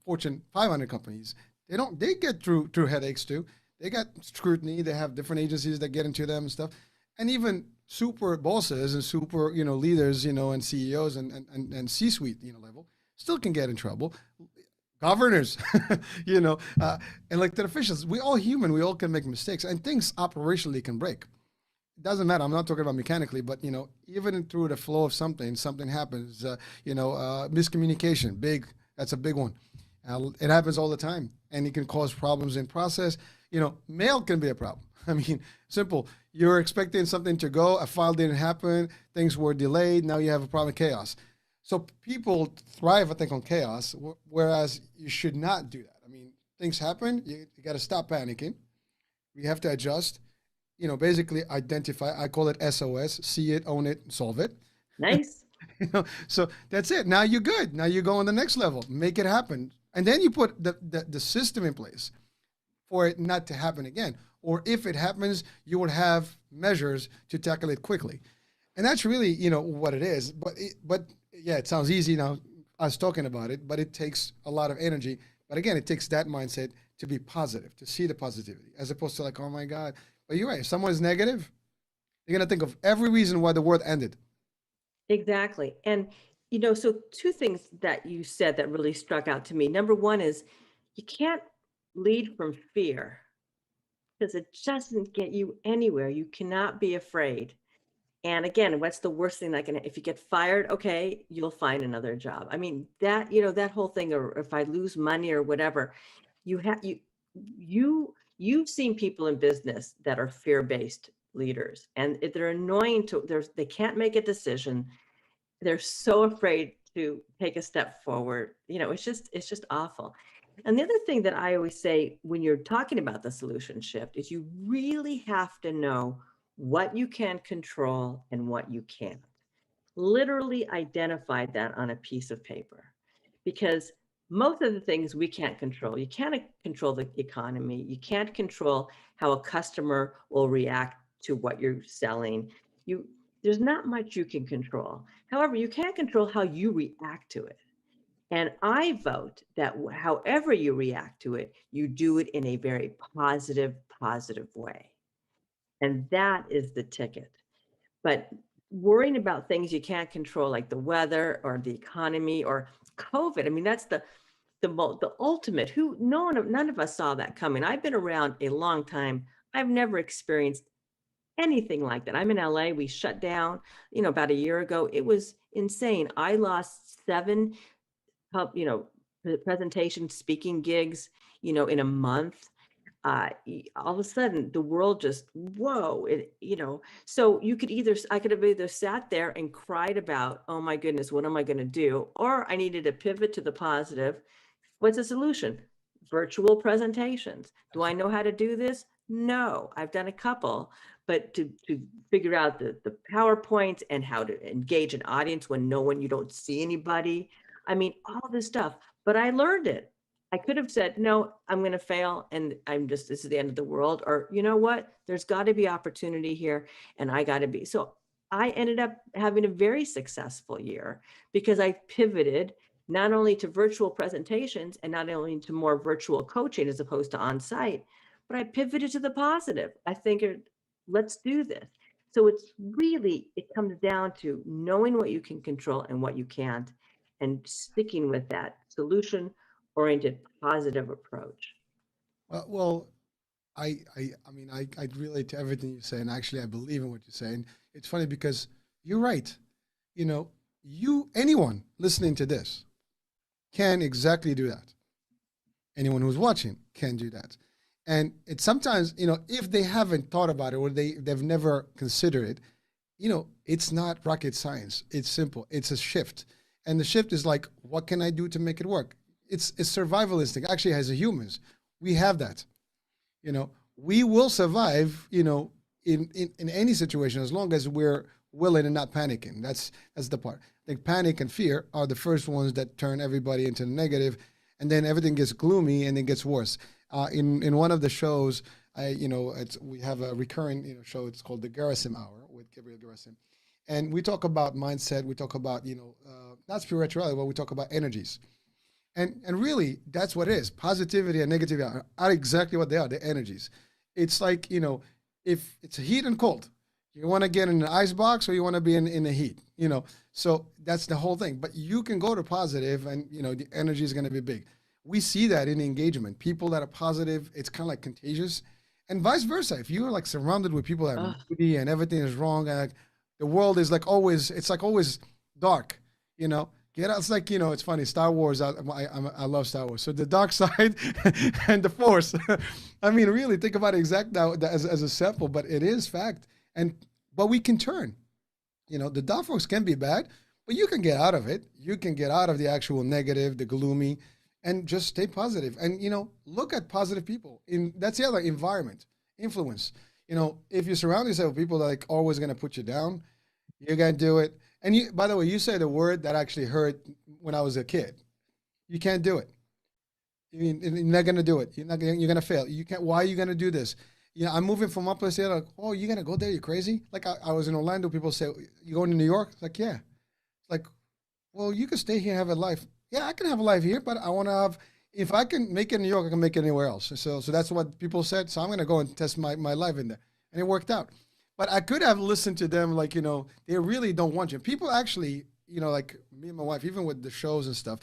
Fortune 500 companies, they get through headaches too. They got scrutiny. They have different agencies that get into them and stuff. And even super bosses and super, leaders, and CEOs and C-suite, level still can get in trouble. Governors, elected officials, we all human. We all can make mistakes, and things operationally can break. It doesn't matter. I'm not talking about mechanically, but even through the flow of something happens. Miscommunication, that's a big one. It happens all the time, and it can cause problems in process. Mail can be a problem. I mean, simple. You're expecting something to go, a file didn't happen, things were delayed. Now you have a problem of chaos. So people thrive, I think, on chaos, whereas you should not do that. I mean, things happen. You got to stop panicking. We have to adjust. Basically identify. I call it SOS: see it, own it, solve it. Nice. So that's it. Now you're good. Now you go on the next level. Make it happen, and then you put the system in place for it not to happen again. Or if it happens, you would have measures to tackle it quickly. And that's really, what it is. But yeah, it sounds easy now, us talking about it, but it takes a lot of energy. But again, it takes that mindset to be positive, to see the positivity, as opposed to like, oh my God. But you're right. If someone is negative, you're going to think of every reason why the world ended. Exactly. And, so two things that you said that really struck out to me. Number one is You can't lead from fear because it doesn't get you anywhere. You cannot be afraid. And again, what's the worst thing that can, if you get fired, okay, you'll find another job. I mean, that, that whole thing, or if I lose money or whatever, you've seen people in business that are fear-based leaders, and they're annoying they can't make a decision. They're so afraid to take a step forward. It's just awful. And the other thing that I always say when you're talking about the solution shift is you really have to know what you can control and what you can't. Literally identify that on a piece of paper, because most of the things we can't control. You can't control the economy. You can't control how a customer will react to what you're selling. There's not much you can control. However, you can control how you react to it. And I vote that however you react to it, you do it in a very positive way. And that is the ticket. But worrying about things you can't control, like the weather or the economy or COVID, I mean, that's the ultimate. None of us saw that coming. I've been around a long time. I've never experienced anything like that. I'm in LA. We shut down, about a year ago. It was insane. I lost 7 presentation speaking gigs, in a month. All of a sudden the world just, whoa, so I could have either sat there and cried about, oh my goodness, what am I going to do? Or I needed to pivot to the positive. What's the solution? Virtual presentations. Do I know how to do this? No, I've done a couple, but to figure out the PowerPoints and how to engage an audience when you don't see anybody. I mean, all this stuff, but I learned it. I could have said, no, I'm going to fail and this is the end of the world. Or, you know what, there's got to be opportunity here and I got to be. So I ended up having a very successful year because I pivoted not only to virtual presentations and not only to more virtual coaching as opposed to on-site, but I pivoted to the positive. I think, let's do this. So it comes down to knowing what you can control and what you can't, and sticking with that solution-oriented, positive approach. Well, I mean, I relate to everything you say, and actually, I believe in what you're saying. It's funny because you're right. You know, anyone listening to this can exactly do that. Anyone who's watching can do that. And it's sometimes, if they haven't thought about it or they've never considered it, it's not rocket science. It's simple. It's a shift. And the shift is like, what can I do to make it work? It's survival instinct. Actually, as humans, we have that. We will survive, in any situation as long as we're willing and not panicking. That's the part. I think panic and fear are the first ones that turn everybody into the negative, and then everything gets gloomy and it gets worse. In one of the shows, we have a recurring show. It's called the Gerasim Hour with Gabriel Gerasim, and we talk about mindset. We talk about not spirituality, but we talk about energies. And really, that's what it is. Positivity and negativity are exactly what they are. They're energies. It's like, if it's heat and cold, you want to get in an ice box or you want to be in the heat, So that's the whole thing. But you can go to positive and, the energy is going to be big. We see that in engagement. People that are positive, it's kind of like contagious. And vice versa. If you're like surrounded with people that are moody and everything is wrong, and the world is like always dark, Get out. It's like, it's funny. Star Wars, I love Star Wars. So the dark side and the force. I mean, really think about it exactly as a sample, but it is fact. But we can turn. The dark force can be bad, but you can get out of it. You can get out of the actual negative, the gloomy, and just stay positive. And, look at positive people. That's the other environment, influence. If you surround yourself with people that are like always going to put you down, you're going to do it. And by the way, you said a word that actually hurt when I was a kid. You can't do it. You're not going to do it. You're going to fail. You can't. Why are you going to do this? I'm moving from one place to the other. Like, oh, you're going to go there? You're crazy? Like I was in Orlando. People say, you going to New York? It's like, yeah. It's like, well, you can stay here and have a life. Yeah, I can have a life here, but I want to have, if I can make it in New York, I can make it anywhere else. So that's what people said. So I'm going to go and test my life in there. And it worked out. But I could have listened to them like, they really don't want you. People actually, like me and my wife, even with the shows and stuff,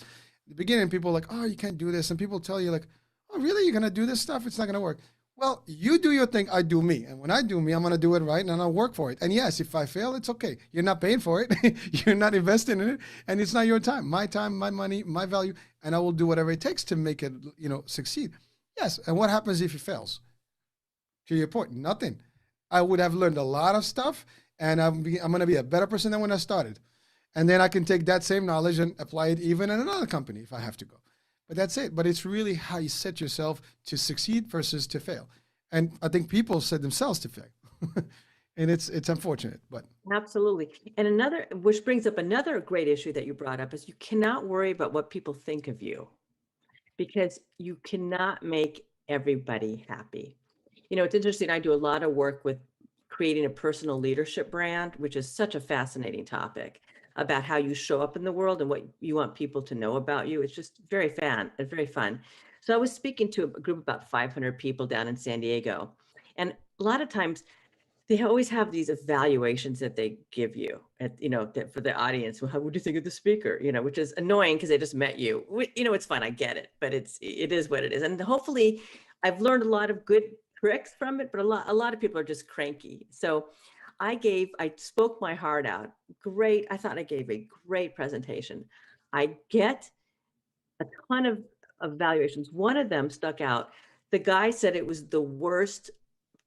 in the beginning, people are like, oh, you can't do this. And people tell you like, really? You're going to do this stuff? It's not going to work. Well, you do your thing, I do me. And when I do me, I'm going to do it right and I'll work for it. And yes, if I fail, it's okay. You're not paying for it. You're not investing in it. And it's not your time, my money, my value. And I will do whatever it takes to make it, succeed. Yes. And what happens if it fails? To your point, nothing. I would have learned a lot of stuff and I'm going to be a better person than when I started. And then I can take that same knowledge and apply it even in another company if I have to go. But that's it. But it's really how you set yourself to succeed versus to fail. And I think people set themselves to fail. And it's unfortunate, but Absolutely. And which brings up another great issue that you brought up, is you cannot worry about what people think of you, because you cannot make everybody happy. It's interesting. I do a lot of work with creating a personal leadership brand, which is such a fascinating topic, about how you show up in the world and what you want people to know about you. It's just very fun. So I was speaking to a group of about 500 people down in San Diego. And a lot of times they always have these evaluations that they give you for the audience. Well, what do you think of the speaker? Which is annoying because they just met you. It's fine. I get it, but it is what it is. And hopefully I've learned a lot of good tricks from it, but a lot of people are just cranky. So I spoke my heart out. Great. I thought I gave a great presentation. I get a ton of evaluations. One of them stuck out. The guy said it was the worst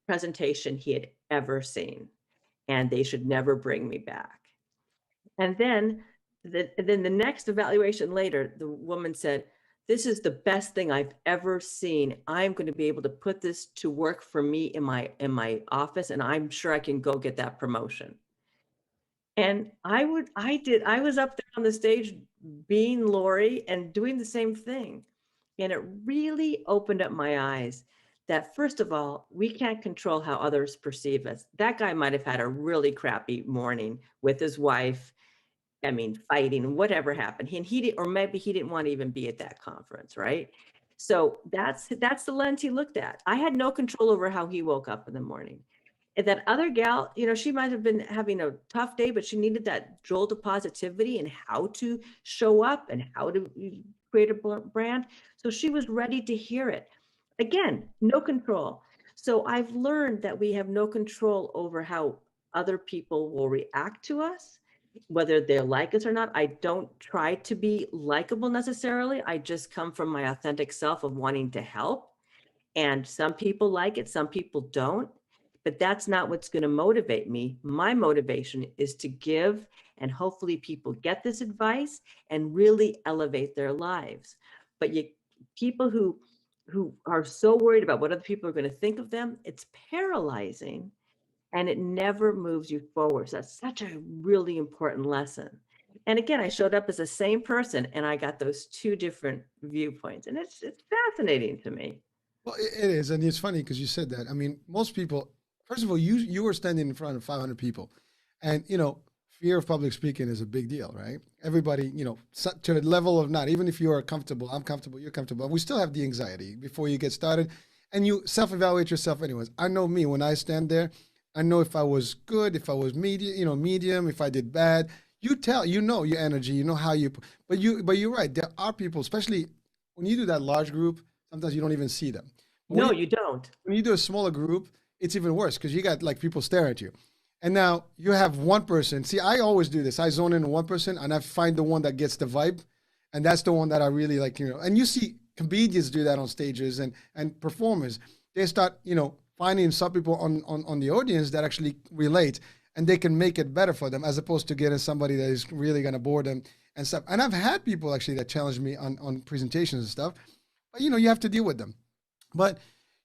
presentation he had ever seen, and they should never bring me back. And then the next evaluation later, the woman said, this is the best thing I've ever seen. I'm going to be able to put this to work for me in my office, and I'm sure I can go get that promotion. And I was up there on the stage being Lori and doing the same thing. And it really opened up my eyes that, first of all, we can't control how others perceive us. That guy might have had a really crappy morning with his wife. I mean, fighting, whatever happened. Or maybe he didn't want to even be at that conference, right? So that's the lens he looked at. I had no control over how he woke up in the morning. And that other gal, she might have been having a tough day, but she needed that jolt of positivity and how to show up and how to create a brand. So she was ready to hear it. Again, no control. So I've learned that we have no control over how other people will react to us, whether they like us or not. I don't try to be likable necessarily. I just come from my authentic self of wanting to help. And some people like it, some people don't. But that's not what's going to motivate me. My motivation is to give, and hopefully people get this advice and really elevate their lives. But people who are so worried about what other people are going to think of them, it's paralyzing, and it never moves you forward. So that's such a really important lesson. And again, I showed up as the same person, and I got those two different viewpoints, and it's fascinating to me. Well, it is, and it's funny because you said that. I mean, most people. First of all, you were standing in front of 500 people, and fear of public speaking is a big deal, right? Everybody, to the level of not, even if you are comfortable, I'm comfortable, you're comfortable, we still have the anxiety before you get started, and you self-evaluate yourself anyways. I know me, when I stand there, I know if I was good, if I was medium, if I did bad. You tell, your energy, how you, but you're right. There are people, especially when you do that large group, sometimes you don't even see them. No, you don't. When you do a smaller group, it's even worse because you got like people stare at you. And now you have one person. See, I always do this. I zone in on one person and I find the one that gets the vibe. And that's the one that I really like, and you see comedians do that on stages and performers. They start, finding some people on the audience that actually relate and they can make it better for them as opposed to getting somebody that is really going to bore them and stuff. And I've had people actually that challenge me on presentations and stuff, but you have to deal with them. But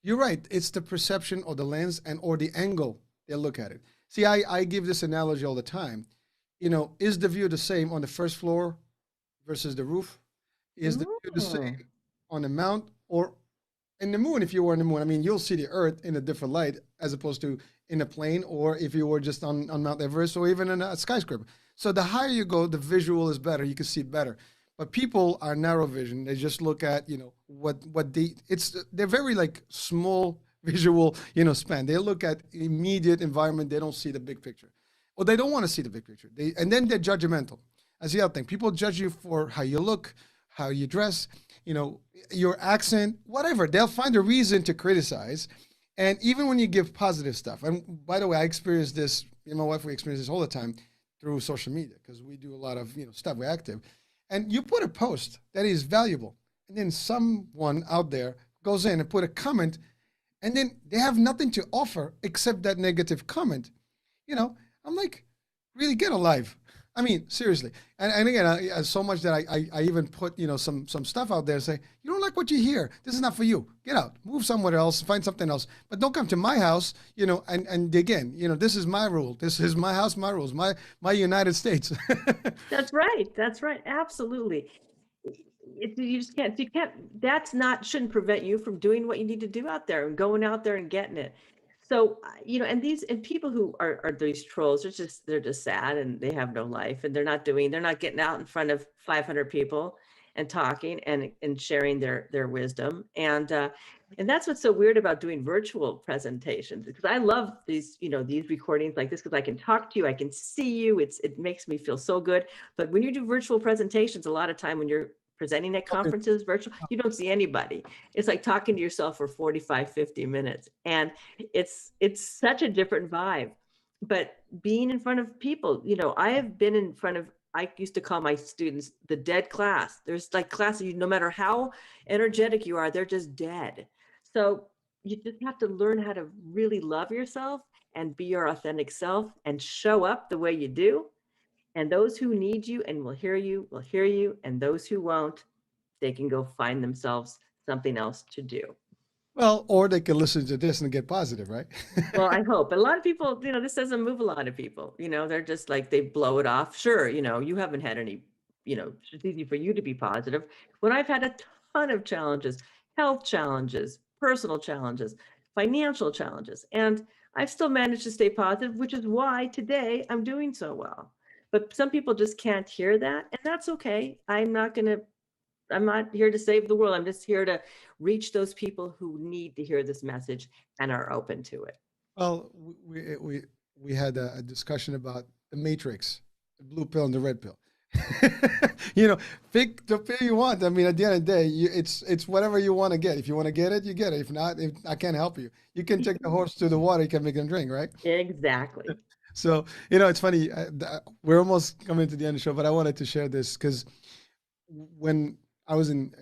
you're right. It's the perception or the lens or the angle they look at it. See, I give this analogy all the time. Is the view the same on the first floor versus the roof? Is the view the same on the mount or in the moon? If you were in the moon, I mean, you'll see the Earth in a different light as opposed to in a plane, or if you were just on Mount Everest or even in a skyscraper. So the higher you go, the visual is better. You can see better. But people are narrow vision. They just look at, they're very like small visual, span. They look at immediate environment. They don't see the big picture. Or they don't want to see the big picture. And then they're judgmental. That's the other thing. People judge you for how you look, how you dress, you know, your accent, whatever. They'll find a reason to criticize. And even when you give positive stuff, and by the way, I experience this, me and my wife, we experience this all the time through social media because we do a lot of, stuff, we're active. And you put a post that is valuable, and then someone out there goes in and put a comment, and then they have nothing to offer except that negative comment. I'm like, really get alive. I mean, seriously. And again, so much that I even put, some stuff out there, say, you don't like what you hear. This is not for you. Get out, move somewhere else, find something else. But don't come to my house, and again, this is my rule. This is my house, my rules, my United States. That's right. That's right. Absolutely. You just can't, that's not, shouldn't prevent you from doing what you need to do out there and going out there and getting it. So, and people who are these trolls, they're just sad and they have no life and they're not getting out in front of 500 people and talking and sharing their wisdom. And that's what's so weird about doing virtual presentations, because I love these recordings like this, because I can talk to you, I can see you. It makes me feel so good. But when you do virtual presentations, a lot of time when you're presenting at conferences virtual, you don't see anybody. It's like talking to yourself for 45, 50 minutes. And it's such a different vibe. But being in front of people, I have been in front of, I used to call my students the dead class. There's like classes, no matter how energetic you are, they're just dead. So you just have to learn how to really love yourself and be your authentic self and show up the way you do. And those who need you and will hear you. And those who won't, they can go find themselves something else to do. Well, or they can listen to this and get positive, right? Well, I hope. But a lot of people, this doesn't move a lot of people. They're just like, they blow it off. Sure, you haven't had any, it's easy for you to be positive. When I've had a ton of challenges, health challenges, personal challenges, financial challenges, and I've still managed to stay positive, which is why today I'm doing so well. But some people just can't hear that, and that's okay. I'm not here to save the world. I'm just here to reach those people who need to hear this message and are open to it. Well, we had a discussion about the matrix, the blue pill and the red pill. Pick the pill you want. I mean, at the end of the day, it's whatever you want to get. If you want to get it, you get it. If not, I can't help you. You can take the horse to the water. You can make them drink, right? Exactly. So, it's funny. We're almost coming to the end of the show, but I wanted to share this because when I was in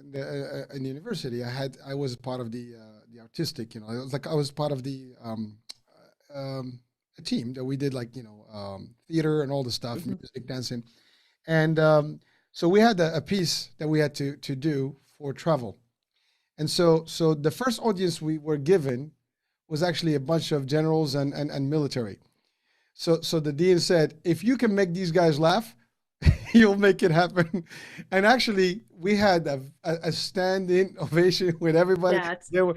university, I was part of the artistic. I was part of the a team that we did theater and all the stuff, music, dancing, and so we had a piece that we had to do for travel, and so the first audience we were given was actually a bunch of generals and military. So the dean said, if you can make these guys laugh, you'll make it happen. And actually, we had a standing ovation with everybody. Well,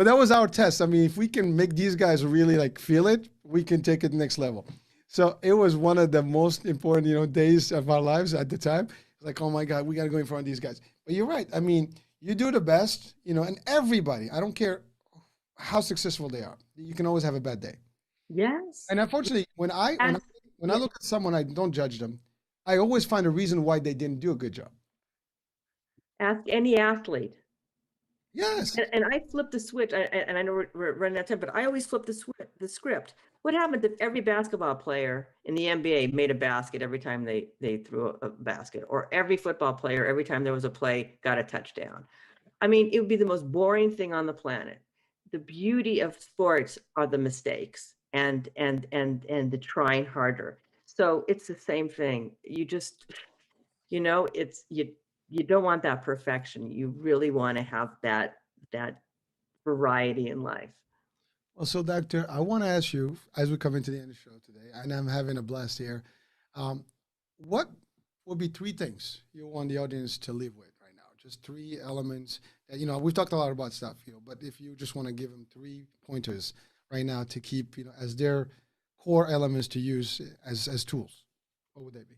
that was our test. I mean, if we can make these guys really feel it, we can take it next level. So it was one of the most important, days of our lives at the time. Like, oh my God, we got to go in front of these guys. But you're right. I mean, you do the best, and everybody, I don't care how successful they are, you can always have a bad day. Yes. And unfortunately, when I look at someone, I don't judge them. I always find a reason why they didn't do a good job. Ask any athlete. Yes. And I flip the switch, and I know we're running out of time, but I always flip the script. What happened if every basketball player in the NBA made a basket every time they threw a basket, or every football player, every time there was a play, got a touchdown? I mean, it would be the most boring thing on the planet. The beauty of sports are the mistakes and the trying harder. So it's the same thing. You just, it's you don't want that perfection. You really want to have that variety in life. Well, so Doctor, I want to ask you as we come into the end of the show today, and I'm having a blast here. What would be three things you want the audience to live with right now? Just three elements that we've talked a lot about stuff, but if you just want to give them 3 pointers right now to keep, as their core elements to use as tools, what would they be?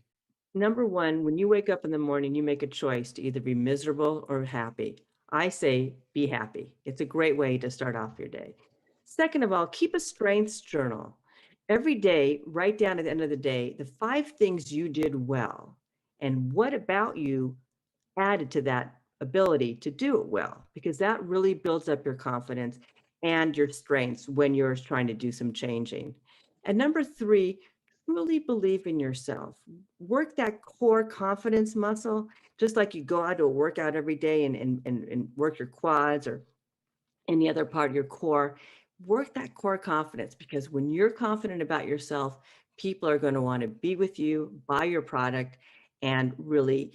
Number one, when you wake up in the morning, you make a choice to either be miserable or happy. I say be happy. It's a great way to start off your day. Second of all, keep a strengths journal. Every day, write down at the end of the day the 5 things you did well and what about you added to that ability to do it well, because that really builds up your confidence and your strengths when you're trying to do some changing. And number three, truly believe in yourself. Work that core confidence muscle, just like you go out to a workout every day and work your quads or any other part of your core. Work that core confidence, because when you're confident about yourself, people are going to want to be with you, buy your product, and really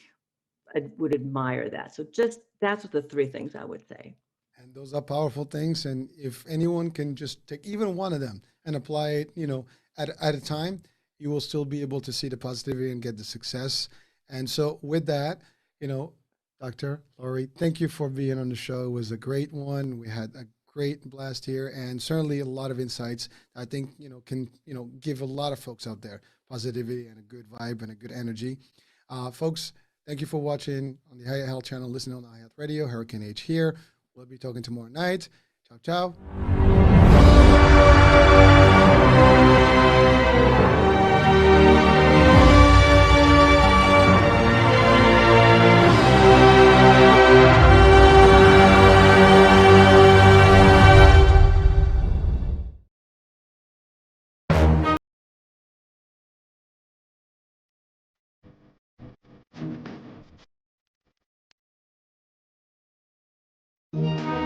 would admire that. So just that's what the three things I would say. And those are powerful things. And if anyone can just take even one of them and apply it, at a time, you will still be able to see the positivity and get the success. And so with that, you know, Dr. Laurie, thank you for being on the show. It was a great one. We had a great blast here and certainly a lot of insights I think, can, give a lot of folks out there positivity and a good vibe and a good energy. Folks, thank you for watching on the iHealth channel, listening on iHealth Radio. Hurricane H here. We'll be talking tomorrow night. Ciao, ciao.